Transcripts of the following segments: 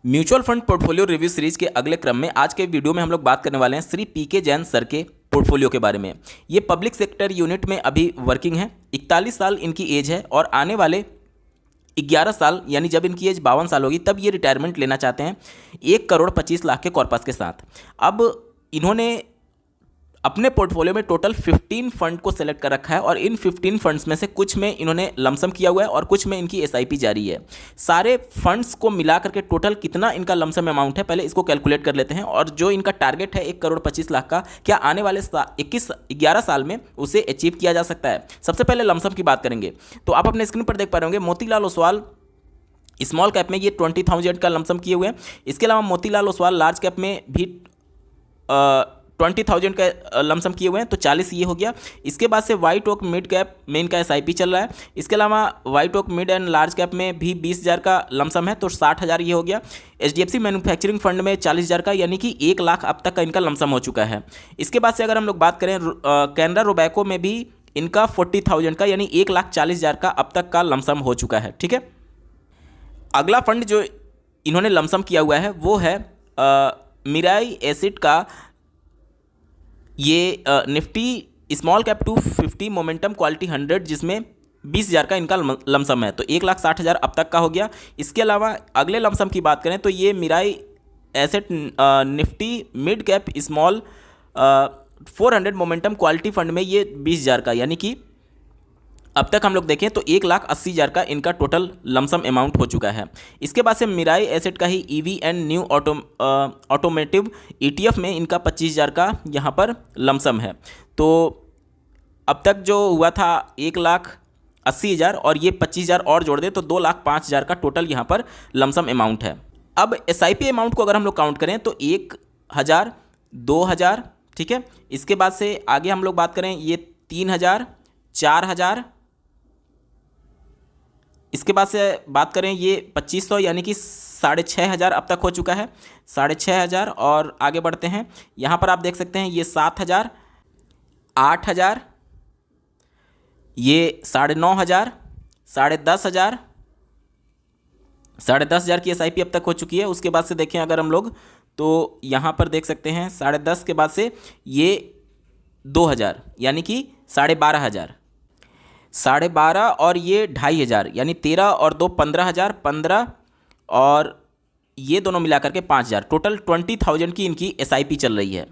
Mutual fund portfolio review series के अगले क्रम में आज के वीडियो में हम लोग बात करने वाले हैं श्री पीके जैन सर के पोर्टफोलियो के बारे में। ये पब्लिक सेक्टर यूनिट में अभी वर्किंग है, 41 साल इनकी एज है और आने वाले 11 साल यानी जब इनकी एज 52 साल होगी तब ये रिटायरमेंट लेना चाहते हैं 1,25,00,000 के कॉर्पस के साथ। अब इन्होंने अपने पोर्टफोलियो में टोटल 15 फंड को सेलेक्ट कर रखा है और इन 15 फंड्स में से कुछ में इन्होंने लमसम किया हुआ है और कुछ में इनकी एसआईपी जारी है। सारे फंड्स को मिला करके टोटल कितना इनका लमसम अमाउंट है पहले इसको कैलकुलेट कर लेते हैं। और जो इनका टारगेट है 1,25,00,000 का, क्या आने वाले 11 साल में उसे अचीव किया जा सकता है। सबसे पहले लमसम की बात करेंगे तो आप अपने स्क्रीन पर देख पा रहे होंगे मोतीलाल ओसवाल स्मॉल कैप में ये 20,000 का लमसम किए हुए हैं। इसके अलावा मोतीलाल ओसवाल लार्ज कैप में भी 20,000 का लमसम किए हुए हैं, तो 40 ये हो गया। इसके बाद से वाइट ओक मिड कैप में इनका एसआईपी चल रहा है। इसके अलावा white oak mid and large cap में भी 20,000 का लमसम है, तो 60,000 ये हो गया। एचडीएफसी मैन्युफैक्चरिंग फंड में 40,000 का यानी कि 1 लाख अब तक का इनका लमसम हो चुका है। इसके बाद से अगर हम लोग बात करें कैनरा रोबैको में भी इनका 40,000 का यानी 1,40,000 का अब तक का लमसम हो चुका है। ठीक है, अगला फंड जो इन्होंने लमसम किया हुआ है वो है मिराई एसिड का ये Nifty small cap 250 momentum quality 100 जिसमें 20,000 का इनका लमसम है, तो 1,60,000 अब तक का हो गया। इसके अलावा अगले लमसम की बात करें तो ये Mirae asset Nifty mid cap small 400 momentum quality fund में ये 20,000 का यानी कि अब तक हम लोग देखें तो 1,80,000 का इनका टोटल लमसम अमाउंट हो चुका है। इसके बाद से मिराई एसेट का ही EV and new automotive ETF में इनका 25,000 का यहाँ पर लमसम है। तो अब तक जो हुआ था 1,80,000 और ये 25,000 और जोड़ दे तो 2,05,000 का टोटल यहाँ पर लमसम अमाउंट है। अब एसआईपी अमाउंट को अगर हम लोग काउंट करें तो 1,000, 2,000, ठीक है। इसके बाद से आगे हम लोग बात करें ये 3,000, 4,000, इसके बाद से बात करें ये 2,500 यानी कि 6,500 अब तक हो चुका है, 6,500। और आगे बढ़ते हैं, यहाँ पर आप देख सकते हैं ये 7,000, 8,000, ये 9,500, 10,500, 10,500 की एसआईपी अब तक हो चुकी है। उसके बाद से देखें अगर हम लोग तो यहाँ पर देख सकते हैं 10,500 के बाद से ये 2,000 यानी कि 12,500, 12,500 और ये 2,500 यानी 13 और 2 15,000, 15 और ये दोनों मिलाकर के 5,000, टोटल 20,000 की इनकी एसआईपी चल रही है।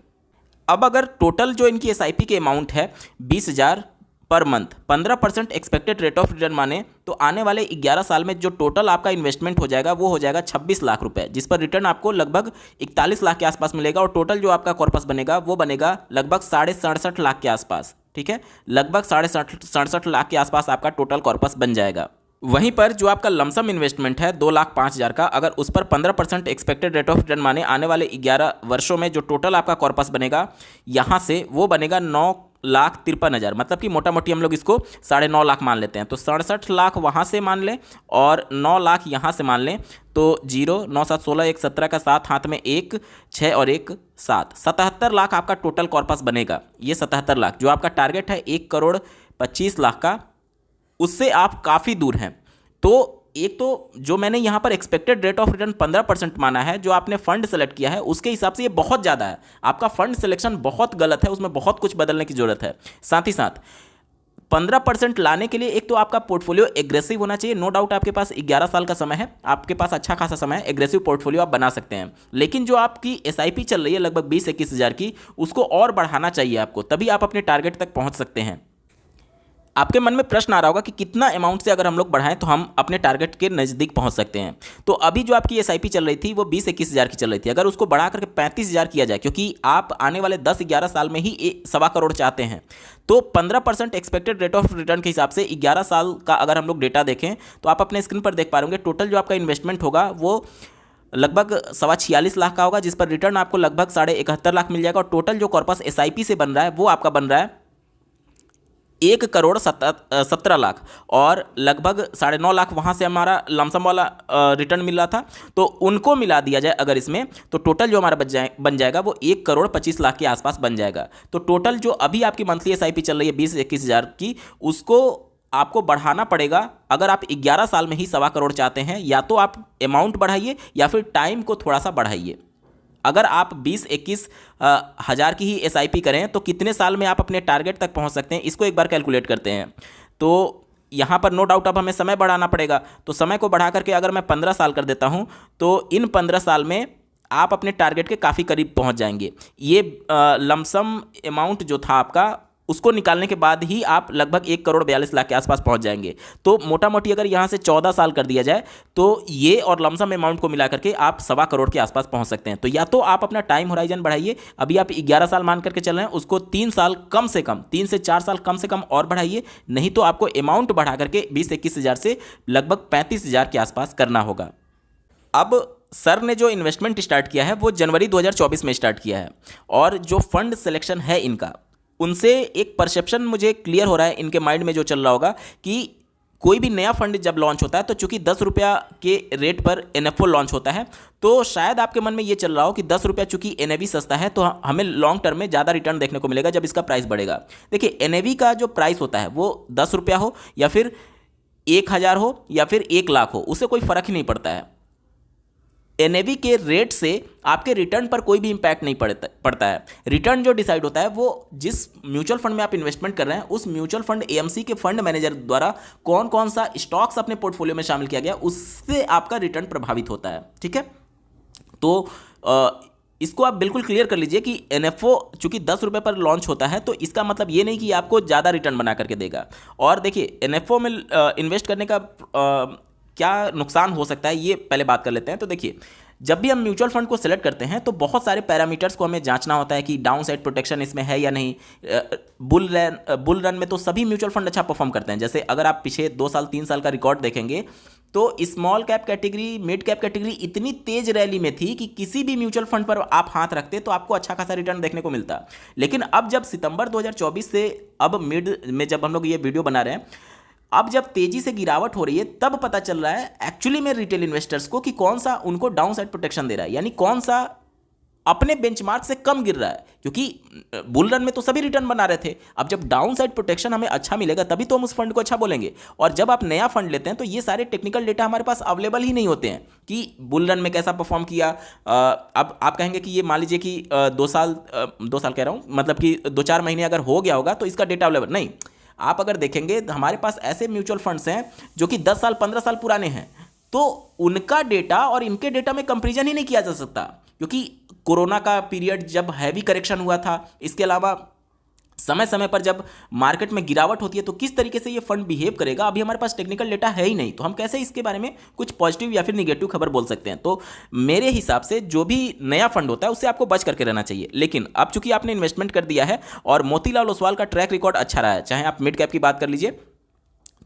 अब अगर टोटल जो इनकी एसआईपी के अमाउंट है 20,000 per month, 15% expected rate of return माने तो आने वाले 11 साल में जो टोटल आपका इन्वेस्टमेंट हो जाएगा वो हो जाएगा 26 लाख रुपए, जिस पर रिटर्न आपको लगभग 41 लाख के आसपास मिलेगा। और टोटल जो आपका कॉर्पस बनेगा वो बनेगा लगभग 67.5 लाख के आसपास। ठीक है, लगभग 67.5 लाख के आसपास आपका टोटल कॉर्पस बन जाएगा। वहीं पर जो आपका लमसम इन्वेस्टमेंट है 2,05,000 का, अगर उस पर 15% एक्सपेक्टेड रेट ऑफ रिटर्न माने आने वाले 11 वर्षों में जो टोटल आपका कॉर्पस बनेगा यहाँ से वो बनेगा 9,53,000, मतलब कि मोटा मोटी हम लोग इसको 9.5 लाख मान लेते हैं। तो 67 लाख वहाँ से मान लें और 9 लाख यहाँ से मान लें तो 0, 9, 7, 16, 1, 17 का 7 हाथ में 1, 6 और 1, 7, 77 लाख आपका टोटल कॉर्पस बनेगा। ये 77 लाख जो आपका टारगेट है 1,25,00,000 का, उससे आप काफ़ी दूर हैं। तो एक तो जो मैंने यहाँ पर एक्सपेक्टेड रेट ऑफ रिटर्न 15% माना है, जो आपने फंड सेलेक्ट किया है उसके हिसाब से ये बहुत ज़्यादा है। आपका फंड सिलेक्शन बहुत गलत है, उसमें बहुत कुछ बदलने की ज़रूरत है। साथ ही साथ 15% लाने के लिए एक तो आपका पोर्टफोलियो एग्रेसिव होना चाहिए। नो डाउट आपके पास 11 साल का समय है, आपके पास अच्छा खासा समय है, एग्रेसिव पोर्टफोलियो आप बना सकते हैं। लेकिन जो आपकी एसआईपी चल रही है लगभग 20-21 की, उसको और बढ़ाना चाहिए आपको, तभी आप अपने टारगेट तक पहुँच सकते हैं। आपके मन में प्रश्न आ रहा होगा कि कितना अमाउंट से अगर हम लोग बढ़ाएं तो हम अपने टारगेट के नज़दीक पहुंच सकते हैं। तो अभी जो आपकी एसआईपी चल रही थी वो 20-21 की चल रही थी, अगर उसको बढ़ा करके 35,000 किया जाए, क्योंकि आप आने वाले 10-11 साल में ही 1.25 करोड़ चाहते हैं, तो 15% एक्सपेक्टेड रेट ऑफ रिटर्न के हिसाब से 11 साल का अगर हम लोग डेटा देखें तो आप अपने स्क्रीन पर देख पा रहे होंगे टोटल जो आपका इन्वेस्टमेंट होगा वो लगभग 46 लाख का होगा, जिस पर रिटर्न आपको लगभग 71 लाख मिल जाएगा। और टोटल जो कॉर्पस एसआईपी से बन रहा है वो आपका बन रहा है 1,17,00,000 और लगभग 9.5 लाख वहाँ से हमारा लमसम वाला रिटर्न मिल रहा था। तो उनको मिला दिया जाए अगर इसमें, तो टोटल जो हमारा बन जाएगा वो 1,25,00,000 के आसपास बन जाएगा। तो टोटल जो अभी आपकी मंथली एसआईपी चल रही है 20-21 की, उसको आपको बढ़ाना पड़ेगा। अगर आप 11 साल में ही 1.25 करोड़ चाहते हैं, या तो आप अमाउंट बढ़ाइए या फिर टाइम को थोड़ा सा बढ़ाइए। अगर आप 20-21 हज़ार की ही एसआईपी करें तो कितने साल में आप अपने टारगेट तक पहुंच सकते हैं, इसको एक बार कैलकुलेट करते हैं। तो यहाँ पर नो डाउट अब हमें समय बढ़ाना पड़ेगा। तो समय को बढ़ा करके अगर मैं 15 साल कर देता हूँ तो इन 15 साल में आप अपने टारगेट के काफ़ी करीब पहुँच जाएंगे। ये लमसम अमाउंट जो था आपका, उसको निकालने के बाद ही आप लगभग 1,42,00,000 के आसपास पहुंच जाएंगे। तो मोटा मोटी अगर यहाँ से 14 साल कर दिया जाए तो ये और लमसम अमाउंट को मिला करके आप 1.25 करोड़ के आसपास पहुंच सकते हैं। तो या तो आप अपना टाइम होराइजन बढ़ाइए, अभी आप 11 साल मान करके चल रहे हैं, उसको 3 साल कम से कम, 3 से 4 साल कम से कम और बढ़ाइए, नहीं तो आपको अमाउंट बढ़ा करके 20-21 हज़ार से लगभग 35 हज़ार के आसपास करना होगा। अब सर ने जो इन्वेस्टमेंट स्टार्ट किया है वो जनवरी 2024 में स्टार्ट किया है, और जो फंड सिलेक्शन है इनका, उनसे एक परसेप्शन मुझे क्लियर हो रहा है इनके माइंड में जो चल रहा होगा कि कोई भी नया फंड जब लॉन्च होता है तो चूंकि 10 रुपया के रेट पर एनएफओ लॉन्च होता है, तो शायद आपके मन में ये चल रहा हो कि 10 रुपया चूंकि एनएवी सस्ता है तो हमें लॉन्ग टर्म में ज़्यादा रिटर्न देखने को मिलेगा जब इसका प्राइस बढ़ेगा। देखिए, एनएवी का जो प्राइस होता है वो 10 रुपया हो या फिर 1,000 हो या फिर 1,00,000 हो, उससे कोई फ़र्क ही नहीं पड़ता है। एनएवी के रेट से आपके रिटर्न पर कोई भी इंपैक्ट नहीं पड़ता है। रिटर्न जो डिसाइड होता है वो जिस म्यूचुअल फंड में आप इन्वेस्टमेंट कर रहे हैं, उस म्यूचुअल फंड एएमसी के फंड मैनेजर द्वारा कौन कौन सा स्टॉक्स अपने पोर्टफोलियो में शामिल किया गया, उससे आपका रिटर्न प्रभावित होता है। ठीक है, तो इसको आप बिल्कुल क्लियर कर लीजिए कि एनएफओ चूंकि 10 रुपये पर लॉन्च होता है तो इसका मतलब ये नहीं कि आपको ज़्यादा रिटर्न बना करके देगा। और देखिए, एनएफओ में इन्वेस्ट करने का क्या नुकसान हो सकता है, ये पहले बात कर लेते हैं। तो देखिए, जब भी हम म्यूचुअल फंड को सिलेक्ट करते हैं तो बहुत सारे पैरामीटर्स को हमें जांचना होता है कि डाउन साइड प्रोटेक्शन इसमें है या नहीं। बुल रन में तो सभी म्यूचुअल फंड अच्छा परफॉर्म करते हैं। जैसे अगर आप पीछे 2 साल 3 साल का रिकॉर्ड देखेंगे तो small cap category, mid cap category इतनी तेज रैली में थी कि किसी भी म्यूचुअल फंड पर आप हाथ रखते तो आपको अच्छा खासा रिटर्न देखने को मिलता। लेकिन अब जब सितंबर 2024 से अब मिड में जब हम लोग ये वीडियो बना रहे हैं, अब जब तेजी से गिरावट हो रही है, तब पता चल रहा है एक्चुअली में रिटेल इन्वेस्टर्स को कि कौन सा उनको डाउन साइड प्रोटेक्शन दे रहा है, यानी कौन सा अपने बेंचमार्क से कम गिर रहा है। क्योंकि बुल रन में तो सभी रिटर्न बना रहे थे, अब जब डाउन साइड प्रोटेक्शन हमें अच्छा मिलेगा तभी तो हम उस फंड को अच्छा बोलेंगे। और जब आप नया फंड लेते हैं तो ये सारे टेक्निकल डेटा हमारे पास अवेलेबल ही नहीं होते हैं कि बुल रन में कैसा परफॉर्म किया। अब आप कहेंगे कि ये मान लीजिए कि 2 साल कह रहा हूँ, मतलब कि 2-4 महीने अगर हो गया होगा तो इसका डेटा अवेलेबल नहीं। आप अगर देखेंगे हमारे पास ऐसे म्यूचुअल फंड्स हैं जो कि 10 साल 15 साल पुराने हैं, तो उनका डेटा और इनके डेटा में कंपैरिजन ही नहीं किया जा सकता, क्योंकि कोरोना का पीरियड जब हैवी करेक्शन हुआ था, इसके अलावा समय समय पर जब मार्केट में गिरावट होती है तो किस तरीके से ये फंड बिहेव करेगा, अभी हमारे पास टेक्निकल डेटा है ही नहीं, तो हम कैसे इसके बारे में कुछ पॉजिटिव या फिर निगेटिव खबर बोल सकते हैं। तो मेरे हिसाब से जो भी नया फंड होता है उससे आपको बच करके रहना चाहिए। लेकिन अब चूंकि आपने इन्वेस्टमेंट कर दिया है और मोतीलाल ओसवाल का ट्रैक रिकॉर्ड अच्छा रहा है, चाहे आप मिड कैप की बात कर लीजिए,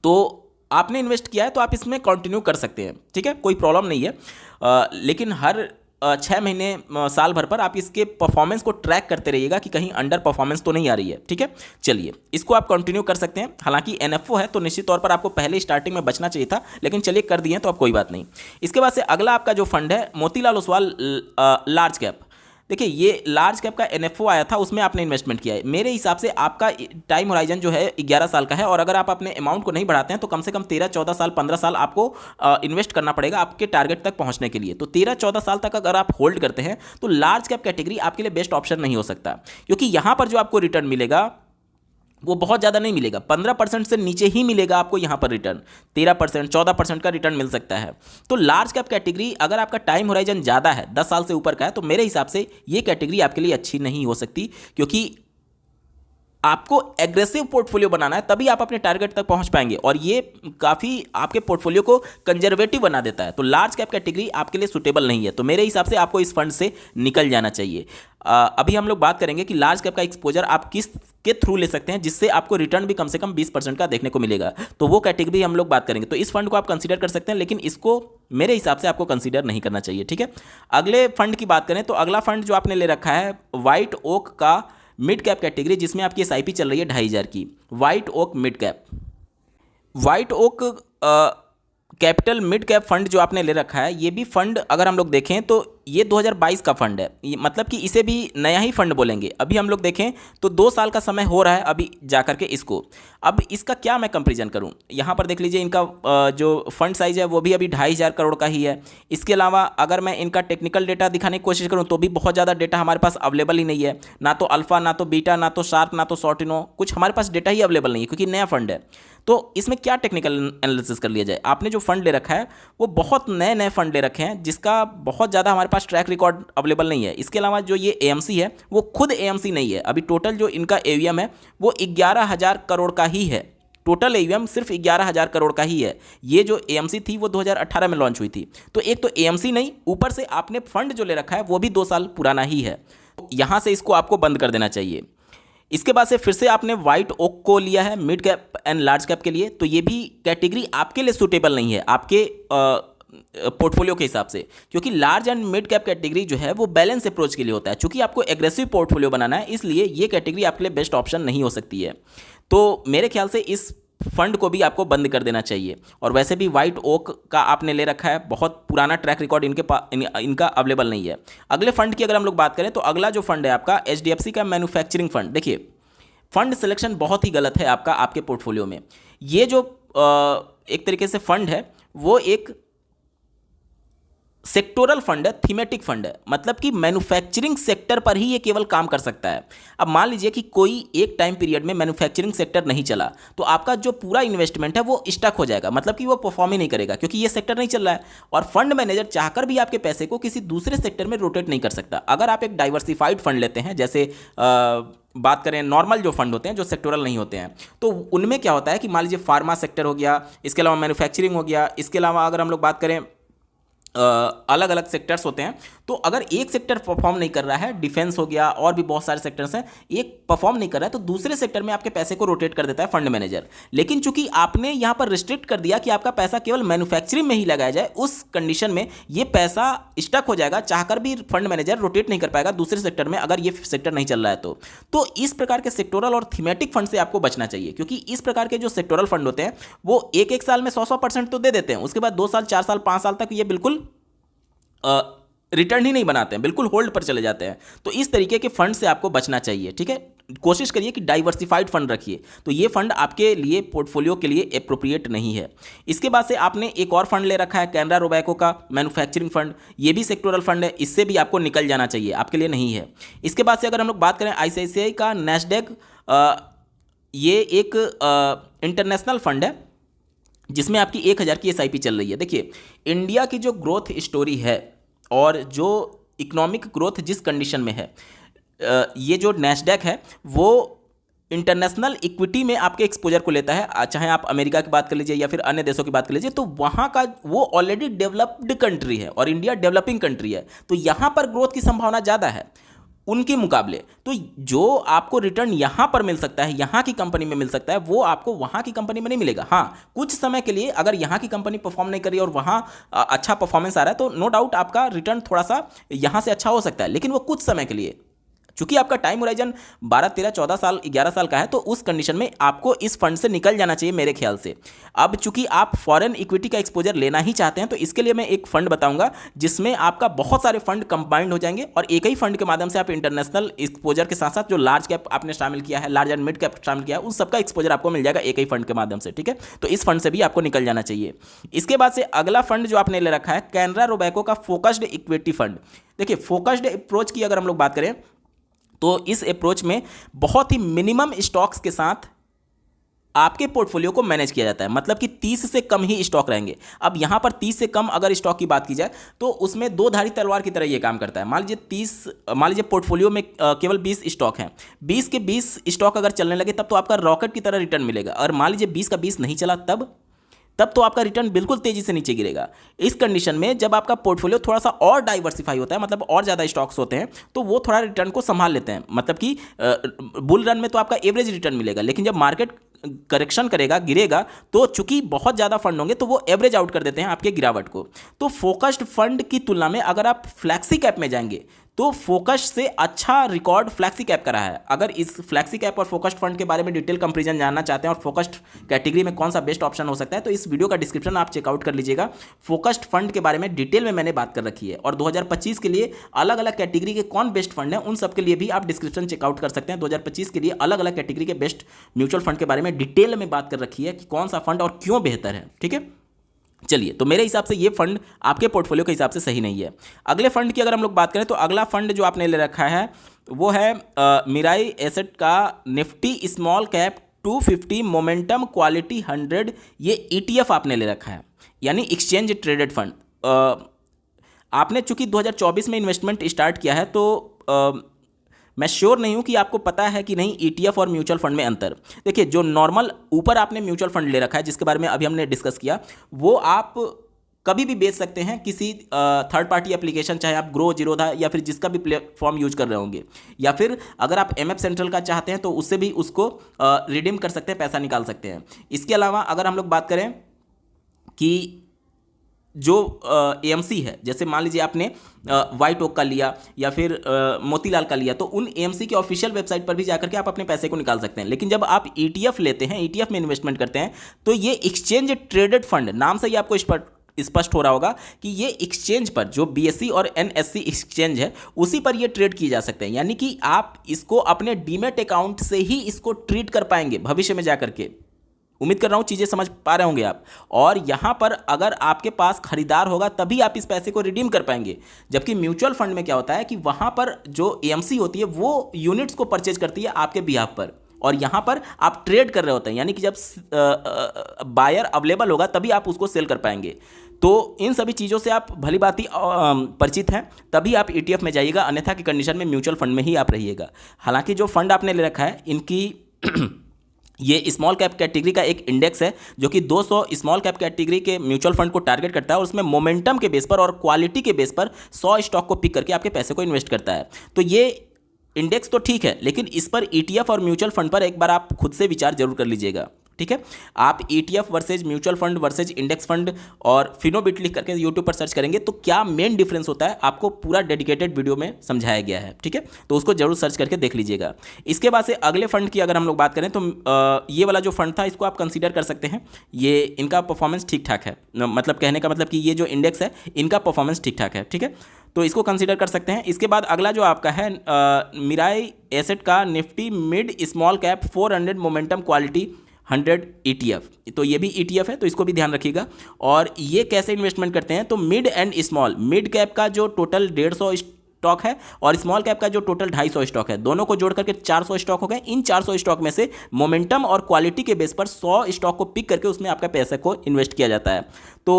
तो आपने इन्वेस्ट किया है तो आप इसमें कंटिन्यू कर सकते हैं। ठीक है, कोई प्रॉब्लम नहीं है। लेकिन हर 6 महीने साल भर पर आप इसके परफॉर्मेंस को ट्रैक करते रहिएगा कि कहीं अंडर परफॉर्मेंस तो नहीं आ रही है। ठीक है, चलिए इसको आप कंटिन्यू कर सकते हैं। हालांकि एनएफओ है तो निश्चित तौर पर आपको पहले स्टार्टिंग में बचना चाहिए था, लेकिन चलिए कर दिए तो अब कोई बात नहीं। इसके बाद से अगला आपका जो फंड है मोतीलाल ओसवाल लार्ज कैप। देखिए, ये लार्ज कैप का एनएफओ आया था, उसमें आपने इन्वेस्टमेंट किया है। मेरे हिसाब से आपका टाइम होराइजन जो है 11 साल का है, और अगर आप अपने अमाउंट को नहीं बढ़ाते हैं तो कम से कम 13-14 साल 15 साल आपको इन्वेस्ट करना पड़ेगा आपके टारगेट तक पहुंचने के लिए। तो 13-14 साल तक अगर आप होल्ड करते हैं तो लार्ज कैप कैटेगरी आपके लिए बेस्ट ऑप्शन नहीं हो सकता, क्योंकि यहाँ पर जो आपको रिटर्न मिलेगा वो बहुत ज़्यादा नहीं मिलेगा, 15% से नीचे ही मिलेगा आपको यहाँ पर रिटर्न। 13%, 14% का रिटर्न मिल सकता है। तो लार्ज कैप कैटेगरी अगर आपका टाइम होराइजन ज़्यादा है, 10 साल से ऊपर का है, तो मेरे हिसाब से ये कैटेगरी आपके लिए अच्छी नहीं हो सकती, क्योंकि आपको एग्रेसिव पोर्टफोलियो बनाना है, तभी आप अपने टारगेट तक पहुंच पाएंगे, और ये काफ़ी आपके पोर्टफोलियो को कंजर्वेटिव बना देता है। तो लार्ज कैप कैटेगरी आपके लिए सूटेबल नहीं है, तो मेरे हिसाब से आपको इस फंड से निकल जाना चाहिए। अभी हम लोग बात करेंगे कि लार्ज कैप का एक्सपोजर आप किस के थ्रू ले सकते हैं जिससे आपको रिटर्न भी कम से कम 20% का देखने को मिलेगा, तो वो कैटेगरी हम लोग बात करेंगे। तो इस फंड को आप कंसीडर कर सकते हैं, लेकिन इसको मेरे हिसाब से आपको कंसीडर नहीं करना चाहिए। ठीक है, अगले फंड की बात करें तो अगला फंड जो आपने ले रखा है व्हाइट ओक का मिड कैप कैटेगरी, जिसमें आपकी एसआईपी चल रही है 2,500 की। White oak mid cap, white oak capital mid cap fund जो आपने ले रखा है, ये भी फंड अगर हम लोग देखें तो ये 2022 का फंड है, मतलब कि इसे भी नया ही फंड बोलेंगे। अभी हम लोग देखें तो 2 साल का समय हो रहा है अभी जा करके इसको। अब इसका क्या मैं कंपेरिजन करूं, यहाँ पर देख लीजिए इनका जो फंड साइज है वो भी अभी 2,500 करोड़ का ही है। इसके अलावा अगर मैं इनका टेक्निकल डेटा दिखाने की कोशिश करूँ तो भी बहुत ज़्यादा डेटा हमारे पास अवेलेबल ही नहीं है, ना तो अल्फा, ना तो बीटा, ना तो शार्प, ना तो शॉर्टिनो, कुछ हमारे पास डेटा ही अवेलेबल नहीं है क्योंकि नया फंड है। तो इसमें क्या टेक्निकल एनालिसिस कर लिया जाए। आपने जो फंड ले रखा है वो बहुत नए नए फंड ले रखे हैं जिसका बहुत ज़्यादा हमारे पास ट्रैक रिकॉर्ड अवेलेबल नहीं है। इसके अलावा जो ये एएमसी है वो खुद एएमसी नहीं है। अभी टोटल जो इनका एवीएम है वो 11,000 करोड़ का ही है। टोटल एवीएम सिर्फ 11,000 करोड़ का ही है। ये जो एएमसी थी वो 2018 में लॉन्च हुई थी। तो एक तो एएमसी नहीं, ऊपर से आपने फंड जो ले रखा है वो भी 2 साल पुराना ही है। यहाँ से इसको आपको बंद कर देना चाहिए। इसके बाद से फिर से आपने व्हाइट ओक को लिया है mid cap and large cap के लिए, तो ये भी कैटेगरी आपके लिए सूटेबल नहीं है आपके पोर्टफोलियो के हिसाब से, क्योंकि large and mid cap category जो है वो बैलेंस अप्रोच के लिए होता है। चूंकि आपको एग्रेसिव पोर्टफोलियो बनाना है इसलिए ये कैटेगरी आपके लिए बेस्ट ऑप्शन नहीं हो सकती है। तो मेरे ख्याल से इस फंड को भी आपको बंद कर देना चाहिए। और वैसे भी व्हाइट ओक का आपने ले रखा है, बहुत पुराना ट्रैक रिकॉर्ड इनका अवेलेबल नहीं है। अगले फंड की अगर हम लोग बात करें तो अगला जो फंड है आपका एचडीएफसी का मैन्युफैक्चरिंग फंड। देखिए फंड सिलेक्शन बहुत ही गलत है आपका आपके पोर्टफोलियो में। ये जो एक तरीके से फंड है वो एक सेक्टोरल फंड है, थीमेटिक फंड है, मतलब कि मैन्युफैक्चरिंग सेक्टर पर ही ये केवल काम कर सकता है। अब मान लीजिए कि कोई एक टाइम पीरियड में मैन्युफैक्चरिंग सेक्टर नहीं चला तो आपका जो पूरा इन्वेस्टमेंट है वो स्टक हो जाएगा, मतलब कि वो परफॉर्म ही नहीं करेगा क्योंकि ये सेक्टर नहीं चल रहा है। और फंड मैनेजर चाहकर भी आपके पैसे को किसी दूसरे सेक्टर में रोटेट नहीं कर सकता। अगर आप एक डाइवर्सिफाइड फंड लेते हैं, जैसे बात करें नॉर्मल जो फंड होते हैं जो सेक्टोरल नहीं होते हैं, तो उनमें क्या होता है कि मान लीजिए फार्मा सेक्टर हो गया, इसके अलावा मैन्युफैक्चरिंग हो गया, इसके अलावा अगर हम लोग बात करें अलग अलग सेक्टर्स होते हैं, तो अगर एक सेक्टर परफॉर्म नहीं कर रहा है, डिफेंस हो गया और भी बहुत सारे सेक्टर्स हैं, एक परफॉर्म नहीं कर रहा है तो दूसरे सेक्टर में आपके पैसे को रोटेट कर देता है फंड मैनेजर। लेकिन चूंकि आपने यहां पर रिस्ट्रिक्ट कर दिया कि आपका पैसा केवल मैन्युफैक्चरिंग में ही लगाया जाए, उस कंडीशन में ये पैसा स्टक हो जाएगा, चाहकर भी फंड मैनेजर रोटेट नहीं कर पाएगा दूसरे सेक्टर में अगर ये सेक्टर नहीं चल रहा है तो इस प्रकार के सेक्टोरल और थीमेटिक फंड से आपको बचना चाहिए। क्योंकि इस प्रकार के जो सेक्टोरल फंड होते हैं वो एक साल में 100% तो दे देते हैं, उसके बाद 2 साल 4 साल 5 साल तक ये बिल्कुल रिटर्न ही नहीं बनाते हैं, बिल्कुल होल्ड पर चले जाते हैं। तो इस तरीके के फंड से आपको बचना चाहिए। ठीक है, कोशिश करिए कि डाइवर्सिफाइड फंड रखिए, तो ये फंड आपके लिए पोर्टफोलियो के लिए एप्रोप्रिएट नहीं है। इसके बाद से आपने एक और फंड ले रखा है कैनरा रोबैको का मैन्युफैक्चरिंग फंड, ये भी सेक्टोरल फंड है, इससे भी आपको निकल जाना चाहिए, आपके लिए नहीं है। इसके बाद से अगर हम लोग बात करें आईसीआईसीआई का नैस्डैक, ये एक इंटरनेशनल फंड है जिसमें आपकी 1,000 की एसआईपी चल रही है। देखिए इंडिया की जो ग्रोथ स्टोरी है और जो इकोनॉमिक ग्रोथ जिस कंडीशन में है, ये जो नैस्डैक है वो इंटरनेशनल इक्विटी में आपके एक्सपोजर को लेता है। चाहे आप अमेरिका की बात कर लीजिए या फिर अन्य देशों की बात कर लीजिए, तो वहाँ का वो ऑलरेडी डेवलप्ड कंट्री है और इंडिया डेवलपिंग कंट्री है, तो यहाँ पर ग्रोथ की संभावना ज़्यादा है उनके मुकाबले। तो जो आपको रिटर्न यहाँ पर मिल सकता है, यहाँ की कंपनी में मिल सकता है, वो आपको वहाँ की कंपनी में नहीं मिलेगा। हाँ, कुछ समय के लिए अगर यहाँ की कंपनी परफॉर्म नहीं कर रही और वहाँ अच्छा परफॉर्मेंस आ रहा है तो नो डाउट आपका रिटर्न थोड़ा सा यहाँ से अच्छा हो सकता है, लेकिन वो कुछ समय के लिए। चूंकि आपका टाइम होराइजन 12, 13, 14 साल, 11 साल का है, तो उस कंडीशन में आपको इस फंड से निकल जाना चाहिए मेरे ख्याल से। अब चूंकि आप फॉरेन इक्विटी का एक्सपोजर लेना ही चाहते हैं तो इसके लिए मैं एक फंड बताऊंगा जिसमें आपका बहुत सारे फंड कंबाइंड हो जाएंगे और एक ही फंड के माध्यम से आप इंटरनेशनल एक्सपोजर के साथ साथ जो लार्ज कैप आपने शामिल किया है, लार्ज एंड मिड कैप शामिल किया है, उन सबका एक्सपोजर आपको मिल जाएगा एक ही फंड के माध्यम से। ठीक है, तो इस फंड से भी आपको निकल जाना चाहिए। इसके बाद से अगला फंड जो आपने ले रखा है कैनरा रोबैको का फोकस्ड इक्विटी फंड। देखिए फोकस्ड अप्रोच की अगर हम लोग बात करें तो इस अप्रोच में बहुत ही मिनिमम स्टॉक्स के साथ आपके पोर्टफोलियो को मैनेज किया जाता है, मतलब कि 30 से कम ही स्टॉक रहेंगे। अब यहाँ पर 30 से कम अगर स्टॉक की बात की जाए तो उसमें दो धारी तलवार की तरह ये काम करता है। मान लीजिए पोर्टफोलियो में केवल 20 स्टॉक हैं, 20 के 20 स्टॉक अगर चलने लगे तब तो आपका रॉकेट की तरह रिटर्न मिलेगा, और मान लीजिए 20 का 20 नहीं चला तब तो आपका रिटर्न बिल्कुल तेजी से नीचे गिरेगा। इस कंडीशन में जब आपका पोर्टफोलियो थोड़ा सा और डाइवर्सिफाई होता है, मतलब और ज़्यादा स्टॉक्स होते हैं, तो वो थोड़ा रिटर्न को संभाल लेते हैं। मतलब कि बुल रन में तो आपका एवरेज रिटर्न मिलेगा, लेकिन जब मार्केट करेक्शन करेगा, गिरेगा, तो चूंकि बहुत ज़्यादा फंड होंगे तो वो एवरेज आउट कर देते हैं आपके गिरावट को। तो फोकस्ड फंड की तुलना में अगर आप फ्लैक्सी कैप में जाएंगे तो फोकस से अच्छा रिकॉर्ड फ्लैक्सी कैप का रहा है। अगर इस फ्लैक्सी कैप और फोकस्ड फंड के बारे में डिटेल कंपैरिजन जानना चाहते हैं और फोकस्ड कैटेगरी में कौन सा बेस्ट ऑप्शन हो सकता है, तो इस वीडियो का डिस्क्रिप्शन आप चेकआउट कर लीजिएगा। फोकस्ड फंड के बारे में डिटेल में मैंने बात कर रखी है और 2025 के लिए अलग अलग कैटेगरी के कौन बेस्ट फंड है उन सब के लिए भी आप डिस्क्रिप्शन चेकआउट कर सकते हैं। 2025 के लिए अलग अलग कैटेगरी के बेस्ट म्यूचुअल फंड के बारे में डिटेल में बात कर रखी है कि कौन सा फंड और क्यों बेहतर है। ठीक है, चलिए, तो मेरे हिसाब से ये फंड आपके पोर्टफोलियो के हिसाब से सही नहीं है। अगले फंड की अगर हम लोग बात करें तो अगला फंड जो आपने ले रखा है वो है मिराई एसेट का Nifty small cap 250 momentum quality 100। ये ETF आपने ले रखा है, यानी एक्सचेंज ट्रेडेड फंड। आपने चूंकि 2024 में इन्वेस्टमेंट स्टार्ट किया है तो मैं श्योर नहीं हूं कि आपको पता है कि नहीं ETF और म्यूचुअल फंड में अंतर। देखिए, जो नॉर्मल ऊपर आपने म्यूचुअल फंड ले रखा है जिसके बारे में अभी हमने डिस्कस किया, वो आप कभी भी बेच सकते हैं किसी थर्ड पार्टी एप्लीकेशन, चाहे आप ग्रो, जीरोधा या फिर जिसका भी प्लेटफॉर्म यूज कर रहे होंगे, या फिर अगर आप MF सेंट्रल का चाहते हैं तो उससे भी उसको रिडीम कर सकते हैं, पैसा निकाल सकते हैं। इसके अलावा अगर हम लोग बात करें कि जो AMC है, जैसे मान लीजिए आपने वाइट ओक का लिया या फिर मोतीलाल का लिया, तो उन AMC के ऑफिशियल वेबसाइट पर भी जाकर के आप अपने पैसे को निकाल सकते हैं। लेकिन जब आप ETF लेते हैं, ETF में इन्वेस्टमेंट करते हैं, तो ये एक्सचेंज ट्रेडेड फंड, नाम से ही आपको स्पष्ट हो रहा होगा कि ये एक्सचेंज पर, जो BSE और NSE एक्सचेंज है, उसी पर ये ट्रेड किए जा सकते हैं। यानी कि आप इसको अपने डीमेट अकाउंट से ही इसको ट्रीट कर पाएंगे भविष्य में जाकर के। उम्मीद कर रहा हूँ चीज़ें समझ पा रहे होंगे आप। और यहाँ पर अगर आपके पास खरीदार होगा तभी आप इस पैसे को रिडीम कर पाएंगे। जबकि म्यूचुअल फंड में क्या होता है कि वहाँ पर जो AMC होती है वो यूनिट्स को परचेज करती है आपके बिहाफ पर, और यहाँ पर आप ट्रेड कर रहे होते हैं, यानी कि जब बायर अवेलेबल होगा तभी आप उसको सेल कर पाएंगे। तो इन सभी चीज़ों से आप भली भांति परिचित हैं, तभी आप ETF में जाइएगा, अन्यथा की कंडीशन में म्यूचुअल फंड में ही आप रहिएगा। हालांकि जो फंड आपने ले रखा है, इनकी ये स्मॉल कैप कैटेगरी का एक इंडेक्स है जो कि 200 स्मॉल कैप कैटेगरी के म्यूचुअल फंड को टारगेट करता है, और उसमें मोमेंटम के बेस पर और क्वालिटी के बेस पर 100 स्टॉक को पिक करके आपके पैसे को इन्वेस्ट करता है। तो ये इंडेक्स तो ठीक है, लेकिन इस पर ETF और म्यूचुअल फंड पर एक बार आप खुद से विचार जरूर कर लीजिएगा। ठीक है, आप ETF versus mutual fund versus index fund और फिनोबिट लिख करके यूट्यूब पर सर्च करेंगे तो क्या मेन डिफरेंस होता है आपको पूरा डेडिकेटेड वीडियो में समझाया गया है। ठीक है, तो उसको जरूर सर्च करके देख लीजिएगा। इसके बाद से अगले फंड की अगर हम लोग बात करें तो ये वाला जो फंड था इसको आप कंसीडर कर सकते हैं। ये इनका परफॉर्मेंस ठीक ठाक है, मतलब कहने का मतलब कि ये जो इंडेक्स है इनका परफॉर्मेंस ठीक ठाक है। ठीक है, तो इसको कंसीडर कर सकते हैं। इसके बाद अगला जो आपका है मिराई एसेट का Nifty mid small cap 400 momentum quality 100 ETF, तो ये भी ETF है, तो इसको भी ध्यान रखिएगा। और ये कैसे इन्वेस्टमेंट करते हैं, तो mid and small, mid cap का जो टोटल 150 स्टॉक है और स्मॉल कैप का जो टोटल 250 स्टॉक है, दोनों को जोड़ करके 400 स्टॉक हो गए। इन 400 स्टॉक में से मोमेंटम और क्वालिटी के बेस पर 100 स्टॉक को पिक करके उसमें आपका पैसे को इन्वेस्ट किया जाता है। तो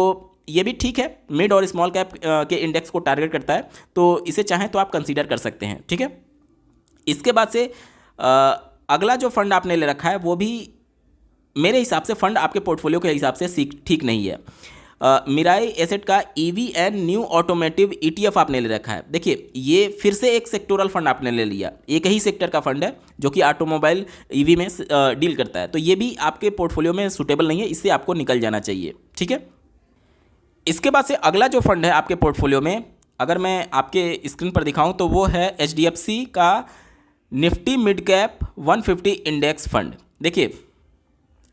ये भी ठीक है, मिड और स्मॉल कैप के इंडेक्स को टारगेट करता है, तो इसे चाहें तो आप कंसीडर कर सकते हैं। ठीक है, इसके बाद से अगला जो फंड आपने ले रखा है वो भी मेरे हिसाब से फंड आपके पोर्टफोलियो के हिसाब से ठीक नहीं है। मिराई एसेट का EVN न्यू ऑटोमेटिव ETF आपने ले रखा है। देखिए, ये फिर से एक सेक्टोरल फंड आपने ले लिया, एक ही सेक्टर का फंड है जो कि ऑटोमोबाइल EV में डील करता है, तो ये भी आपके पोर्टफोलियो में सूटेबल नहीं है, इससे आपको निकल जाना चाहिए। ठीक है, इसके बाद से अगला जो फंड है आपके पोर्टफोलियो में, अगर मैं आपके स्क्रीन पर दिखाऊं तो वो है HDFC का Nifty mid cap 150 index fund. देखिए,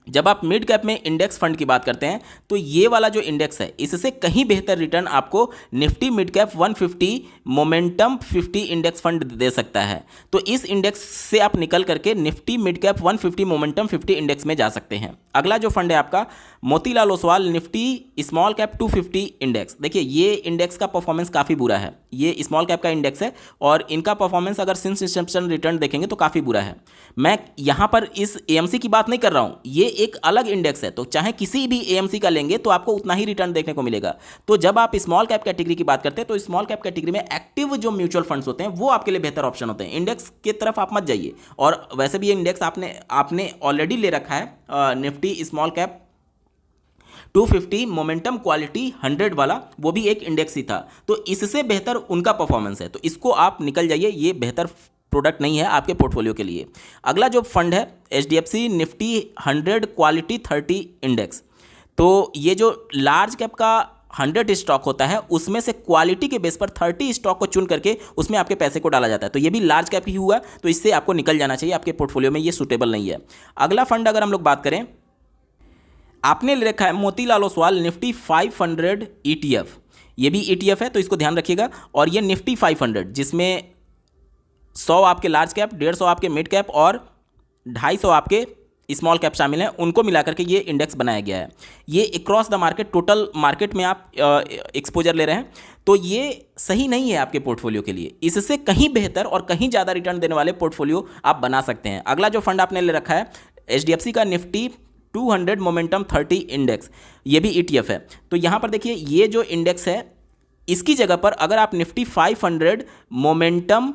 जब आप मिड कैप में इंडेक्स फंड की बात करते हैं तो ये वाला जो इंडेक्स है इससे कहीं बेहतर रिटर्न आपको Nifty mid cap 150 momentum 50 index fund दे सकता है। तो इस इंडेक्स से आप निकल करके Nifty mid cap 150 momentum 50 index में जा सकते हैं। अगला जो फंड है आपका Motilal Oswal Nifty small cap 250 index. देखिए, ये इंडेक्स का परफॉर्मेंस काफ़ी बुरा है, ये स्मॉल कैप का इंडेक्स है और इनका परफॉर्मेंस अगर सिंस इंसेप्शन रिटर्न देखेंगे तो काफ़ी बुरा है। मैं यहाँ पर इस AMC की बात नहीं कर रहा हूँ, ये एक अलग इंडेक्स है, तो चाहे किसी भी AMC का लेंगे तो आपको उतना ही रिटर्न देखने को मिलेगा। तो जब आप स्मॉल कैप कैटेगरी की बात करते हैं तो स्मॉल कैप कैटेगरी में एक्टिव जो म्यूचुअल फंड्स होते हैं वो आपके लिए बेहतर ऑप्शन होते हैं, इंडेक्स की तरफ आप मत जाइए। और वैसे भी ये इंडेक्स आपने ऑलरेडी ले रखा है Nifty small cap 250 momentum quality 100 वाला, वो भी एक इंडेक्स ही था, तो इससे बेहतर उनका परफॉर्मेंस है, तो इसको आप निकल जाइए, ये बेहतर प्रोडक्ट नहीं है आपके पोर्टफोलियो के लिए। अगला जो फंड है HDFC निफ्टी 100 क्वालिटी 30 इंडेक्स। तो ये जो लार्ज कैप का 100 स्टॉक होता है उसमें से क्वालिटी के बेस पर 30 स्टॉक को चुन करके उसमें आपके पैसे को डाला जाता है। तो ये भी लार्ज कैप ही हुआ, तो इससे आपको निकल जाना चाहिए, आपके पोर्टफोलियो में ये सूटेबल नहीं है। अगला फंड अगर हम लोग बात करें, आपने ले रखा है मोतीलाल ओसवाल निफ्टी 500 ETF। ये भी ETF है तो इसको ध्यान रखिएगा। और ये निफ्टी 500 जिसमें 100 आपके लार्ज कैप, 150 आपके मिड कैप और 250 आपके स्मॉल कैप शामिल हैं, उनको मिलाकर के ये इंडेक्स बनाया गया है। ये across the market, total market में आप एक्सपोजर ले रहे हैं, तो ये सही नहीं है आपके पोर्टफोलियो के लिए। इससे कहीं बेहतर और कहीं ज़्यादा रिटर्न देने वाले पोर्टफोलियो आप बना सकते हैं। अगला जो फंड आपने ले रखा है HDFC का निफ्टी 200 मोमेंटम 30 इंडेक्स, ये भी ETF है। तो यहाँ पर देखिए ये जो इंडेक्स है इसकी जगह पर अगर आप निफ्टी 500 मोमेंटम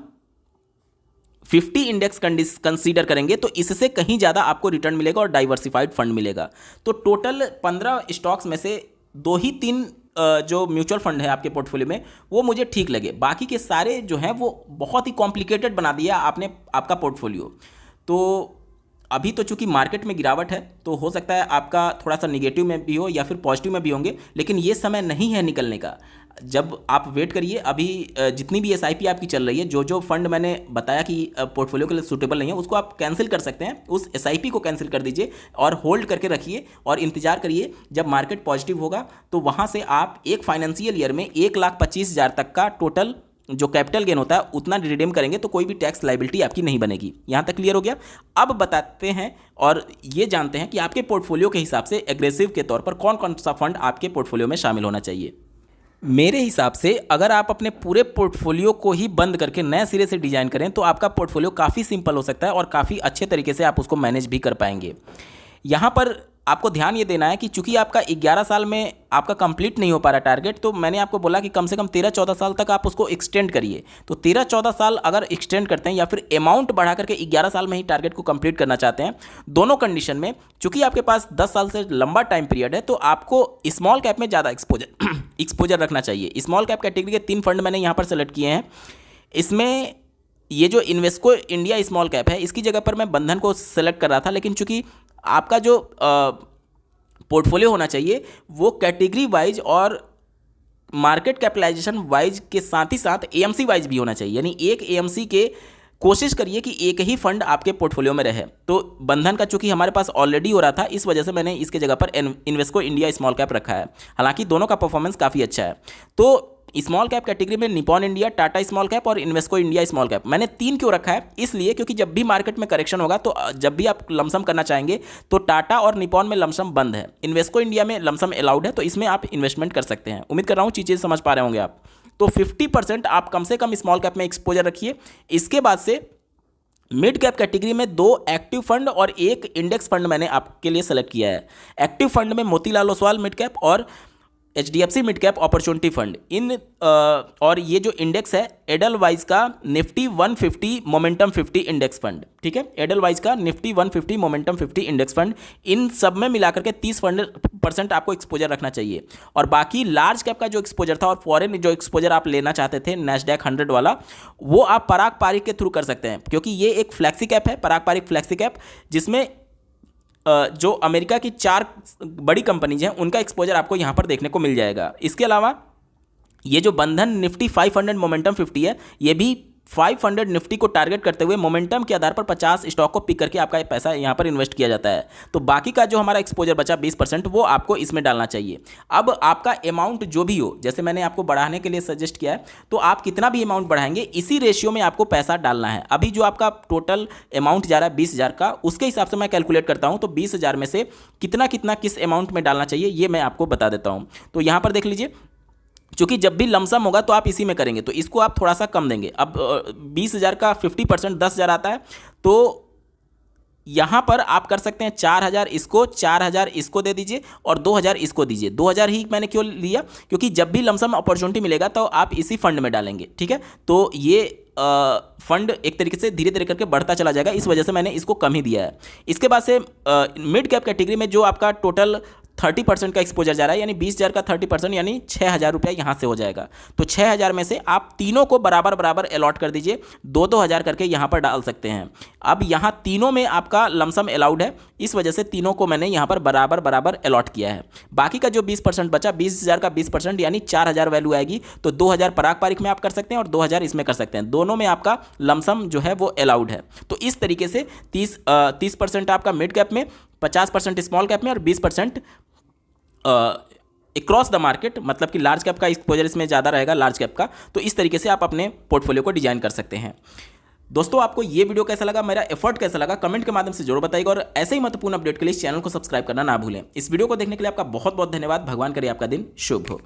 50 इंडेक्स कंसीडर करेंगे तो इससे कहीं ज़्यादा आपको रिटर्न मिलेगा और डाइवर्सिफाइड फंड मिलेगा। तो टोटल 15 स्टॉक्स में से 2 ही 3 जो म्यूचुअल फंड है आपके पोर्टफोलियो में वो मुझे ठीक लगे, बाकी के सारे जो हैं वो बहुत ही कॉम्प्लिकेटेड बना दिया आपने आपका पोर्टफोलियो। तो अभी तो चूंकि मार्केट में गिरावट है तो हो सकता है आपका थोड़ा सा निगेटिव में भी हो या फिर पॉजिटिव में भी होंगे, लेकिन ये समय नहीं है निकलने का। जब आप वेट करिए, अभी जितनी भी SIP आपकी चल रही है, जो जो फंड मैंने बताया कि पोर्टफोलियो के लिए सूटेबल नहीं है उसको आप कैंसिल कर सकते हैं, उस SIP को कैंसिल कर दीजिए और होल्ड करके रखिए और इंतजार करिए जब मार्केट पॉजिटिव होगा तो वहाँ से आप एक फाइनेंशियल ईयर में 1,25,000 तक का टोटल जो कैपिटल गेन होता है उतना रिडीम करेंगे तो कोई भी टैक्स लायबिलिटी आपकी नहीं बनेगी। यहाँ तक क्लियर हो गया। अब बताते हैं और ये जानते हैं कि आपके पोर्टफोलियो के हिसाब से एग्रेसिव के तौर पर कौन कौन सा फंड आपके पोर्टफोलियो में शामिल होना चाहिए। मेरे हिसाब से अगर आप अपने पूरे पोर्टफोलियो को ही बंद करके नए सिरे से डिजाइन करें तो आपका पोर्टफोलियो काफ़ी सिंपल हो सकता है और काफ़ी अच्छे तरीके से आप उसको मैनेज भी कर पाएंगे। यहाँ पर आपको ध्यान ये देना है कि चूंकि आपका 11 साल में आपका कंप्लीट नहीं हो पा रहा टारगेट, तो मैंने आपको बोला कि कम से कम 13-14 साल तक आप उसको एक्सटेंड करिए। तो 13-14 साल अगर एक्सटेंड करते हैं या फिर अमाउंट बढ़ा करके 11 साल में ही टारगेट को कंप्लीट करना चाहते हैं, दोनों कंडीशन में चूंकि आपके पास 10 साल से लंबा टाइम पीरियड है तो आपको स्मॉल कैप में ज़्यादा एक्सपोजर रखना चाहिए। स्मॉल कैप कैटेगरी के 3 फंड मैंने यहाँ पर सेलेक्ट किए हैं। इसमें ये जो इन्वेस्को इंडिया स्मॉल कैप है इसकी जगह पर मैं बंधन को सेलेक्ट कर रहा था, लेकिन चूंकि आपका जो पोर्टफोलियो होना चाहिए वो कैटेगरी वाइज और मार्केट कैपिटलाइजेशन वाइज के साथ ही साथ AMC वाइज भी होना चाहिए, यानी एक AMC के कोशिश करिए कि एक ही फंड आपके पोर्टफोलियो में रहे। तो बंधन का चूंकि हमारे पास ऑलरेडी हो रहा था, इस वजह से मैंने इसके जगह पर इन्वेस्को इंडिया स्मॉल कैप रखा है। हालांकि दोनों का परफॉर्मेंस काफ़ी अच्छा है। तो स्मॉल कैप कैटेगरी में Nippon India, Tata small cap और इन्वेस्को इंडिया स्मॉल कैप मैंने 3 क्यों रखा है, इसलिए क्योंकि जब भी मार्केट में करेक्शन होगा तो जब भी आप लमसम करना चाहेंगे तो टाटा और निपॉन में लमसम बंद है, इन्वेस्को इंडिया में लमसम अलाउड है, तो इसमें आप इन्वेस्टमेंट कर सकते हैं। उम्मीद कर रहा हूँ चीज़ें समझ पा रहे होंगे आप। तो 50% आप कम से कम स्मॉल कैप में एक्सपोजर रखिए। इसके बाद से मिड कैप कैटेगरी में 2 एक्टिव फंड और 1 इंडेक्स फंड मैंने आपके लिए सेलेक्ट किया है। एक्टिव फंड में मोतीलाल ओसवाल मिड कैप और HDFC mid cap opportunity fund और ये जो इंडेक्स है एडलवाइज का निफ्टी 150 मोमेंटम 50 इंडेक्स फंड, ठीक है, एडलवाइज का निफ्टी 150 मोमेंटम 50 इंडेक्स फंड, इन सब में मिलाकर के 30% आपको एक्सपोजर रखना चाहिए। और बाकी लार्ज कैप का जो एक्सपोजर था और फॉरेन जो एक्सपोजर आप लेना चाहते थे NASDAQ 100 वाला, वो आप पराग पारिक के थ्रू कर सकते हैं, क्योंकि ये एक फ्लैक्सी कैप है, पराग पारिक फ्लैक्सी कैप, जिसमें जो अमेरिका की 4 बड़ी कंपनीज हैं उनका एक्सपोजर आपको यहाँ पर देखने को मिल जाएगा। इसके अलावा ये जो बंधन निफ्टी 500 मोमेंटम 50 है, ये भी 500 निफ्टी को टारगेट करते हुए मोमेंटम के आधार पर 50 स्टॉक को पिक करके आपका पैसा यहाँ पर इन्वेस्ट किया जाता है। तो बाकी का जो हमारा एक्सपोजर बचा 20% वो आपको इसमें डालना चाहिए। अब आपका अमाउंट जो भी हो, जैसे मैंने आपको बढ़ाने के लिए सजेस्ट किया है, तो आप कितना भी अमाउंट बढ़ाएंगे इसी रेशियो में आपको पैसा डालना है। अभी जो आपका टोटल अमाउंट जा रहा है 20,000 का, उसके हिसाब से मैं कैलकुलेट करता हूँ, तो 20,000 में से कितना कितना किस अमाउंट में डालना चाहिए ये मैं आपको बता देता हूँ। तो यहाँ पर देख लीजिए, चूंकि जब भी लमसम होगा तो आप इसी में करेंगे, तो इसको आप थोड़ा सा कम देंगे। अब 20,000 का 50% 10,000 आता है, तो यहाँ पर आप कर सकते हैं 4,000 इसको, 4,000 इसको दे दीजिए और 2,000 इसको दीजिए। 2,000 ही मैंने क्यों लिया, क्योंकि जब भी लमसम अपॉर्चुनिटी मिलेगा तो आप इसी फंड में डालेंगे, ठीक है। तो ये फंड एक तरीके से धीरे धीरे करके बढ़ता चला जाएगा, इस वजह से मैंने इसको कम ही दिया है। इसके बाद से मिड कैप कैटेगरी में जो आपका टोटल 30% का एक्सपोजर जा रहा है, यानी 20,000 का 30% यानी 6,000 रुपया यहाँ से हो जाएगा। तो 6,000 में से आप तीनों को बराबर बराबर अलॉट कर दीजिए, 2-2 हज़ार करके यहाँ पर डाल सकते हैं। अब यहाँ तीनों में आपका लमसम अलाउड है, इस वजह से तीनों को मैंने यहाँ पर बराबर बराबर अलॉट किया है। बाकी का जो 20% बचा, 20,000 का 20% यानी 4,000 वैल्यू आएगी। तो 2,000 पराग पारिक में आप कर सकते हैं और 2,000 इसमें कर सकते हैं, दोनों में आपका लमसम जो है वो अलाउड है। तो इस तरीके से 30% आपका मिड कैप में, 50% स्मॉल कैप में और 20% अक्रॉस द मार्केट, मतलब कि लार्ज कैप का एक्सपोजर इसमें ज़्यादा रहेगा, लार्ज कैप का। तो इस तरीके से आप अपने पोर्टफोलियो को डिजाइन कर सकते हैं। दोस्तों, आपको ये वीडियो कैसा लगा, मेरा एफर्ट कैसा लगा, कमेंट के माध्यम से जरूर बताइएगा और ऐसे ही महत्वपूर्ण अपडेट के लिए इस चैनल को सब्सक्राइब करना ना भूलें। इस वीडियो को देखने के लिए आपका बहुत बहुत धन्यवाद। भगवान करे आपका दिन शुभ हो।